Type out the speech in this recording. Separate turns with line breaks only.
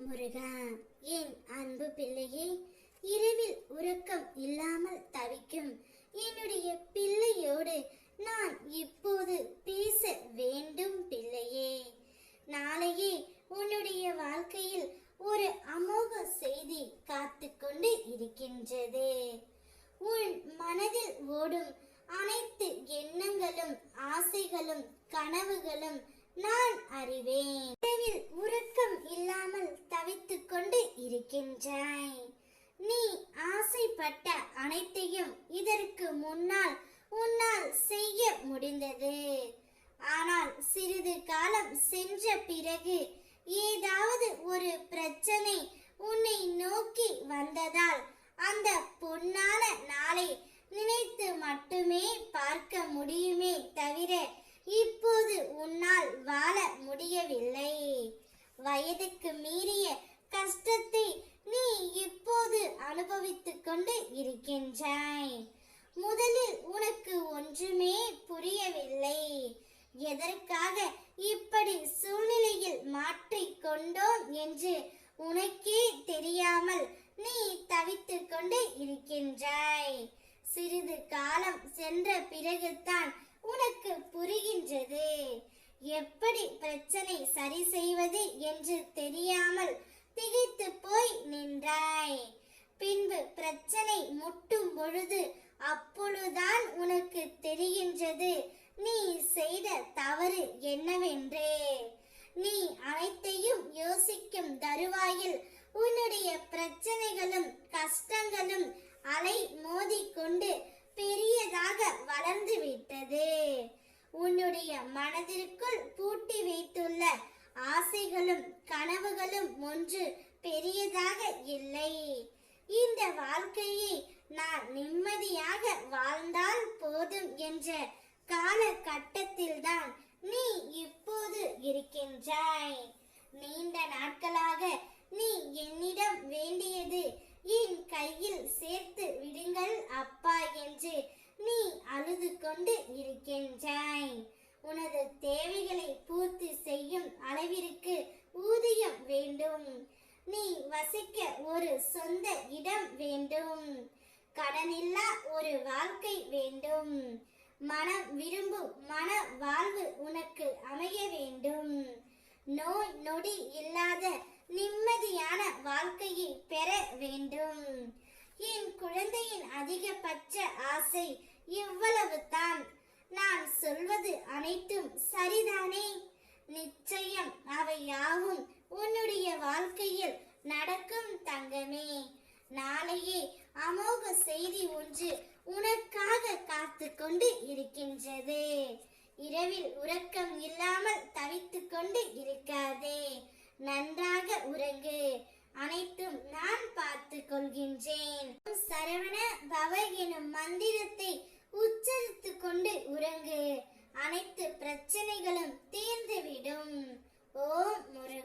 முருகா, என் அன்பு பிள்ளையே, இரவில் உறக்கம் இல்லாமல் தவிக்கும் என்னுடைய பிள்ளையோடு நான் இப்போது பேச வேண்டும் பிள்ளையே. நாளையே உன்னுடைய வாழ்க்கையில் ஒரு அமோக செய்தி காத்து கொண்டு இருக்கின்றது. உன் மனதில் ஓடும் அனைத்து எண்ணங்களும், ஆசைகளும், கனவுகளும் நான் அறிவேன். இரவில் உறக்கம் இல்லாமல் தவித்துக் கொண்டு இருக்கின்றாய். நீ ஆசைப்பட்ட அனைத்தையும் இதற்கு முன்னால் உன்னால் செய்ய முடிந்தது. ஆனால் சிறிது காலம் சென்ற பிறகு ஏதாவது ஒரு பிரச்சனை உன்னை நோக்கி வந்ததால் அந்த பொன்னான நாளை நினைத்து மட்டுமே பார்க்க முடியுமே தவிர இப்போது உன்னால் வாழ முடியவில்லை. வயதுக்கு மீறிய கஷ்டத்தை நீ இப்போது அனுபவித்துக் கொண்டு இருக்கின்றாய். முதலில் உனக்கு ஒன்றுமே புரியவில்லை. எதற்காக இப்படி சூழ்நிலையில் மாற்றிக் கொண்டோம் என்று உனக்கே தெரியாமல் நீ தவித்துக் கொண்டு இருக்கின்றாய். சிறிது காலம் சென்ற பிறகுதான் உனக்கு புரிகின்றது. எப்படி பிரச்சனை சரி செய்வது என்று தெரியாமல் திகைத்து போய் நின்றாய். பின்பு பிரச்சனை முட்டும் பொழுது அப்பொழுதுதான் உனக்கு தெரிகின்றது நீ செய்த தவறு என்னவென்று. நீ அனைத்தையும் யோசிக்கும் தருவாயில் உன்னுடைய பிரச்சனைகளும் கஷ்டங்களும் அலை மோதி கொண்டு பெரியதாக வளர்ந்து விட்டது. உன்னுடைய மனதிற்குள் பூட்டி வைத்துள்ள ஆசைகளும் கனவுகளும் ஒன்று பெரியதாக இல்லை. இந்த வாழ்க்கையை நான் நிம்மதியாக வாழ்ந்தால் போதும் என்ற காலகட்டத்தில்தான் நீ இப்போது இருக்கின்றாய். நீண்ட நாட்களாக நீ என்னிடம் வேண்டியது என் கையில் சேர்த்து விடுங்கள் அப்பா என்று நீ அழுது கொண்டு இருக்கின்றாய். உனது தேவைகளை பூர்த்தி செய்யும் அளவிற்கு ஊதியம் வேண்டும். நீ வசிக்க ஒரு சொந்த இடம் வேண்டும். கடனில்லா ஒரு வாழ்க்கை வேண்டும். மனம் விரும்பும் மன வாழ்வு உனக்கு அமைய வேண்டும். நோய் நொடி இல்லாத நிம்மதியான வாழ்க்கையை பெற வேண்டும். என் குழந்தையின் அதிகபட்ச ஆசை இவ்வளவு தான். நான் சொல்வது அனைத்தும் சரிதானே? நிச்சயம் அவை யாவும் உன்னுடைய வாழ்க்கையில் நடக்கும் தங்கமே. நாளையே அமோக செய்தி ஒன்று உனக்காக காத்து கொண்டு இருக்கின்றது. இரவில் உறக்கம் இல்லாமல் தவித்துக் கொண்டு இருக்காதே. நன்றாக உறங்கு. அனைத்தும் நான் பார்த்து கொள்கின்றேன். சரவண பவ எனும் மந்திரத்தை உச்சரித்து கொண்டு உறங்கு. அனைத்து பிரச்சனைகளும் தீர்ந்துவிடும். ஓம் முருகா.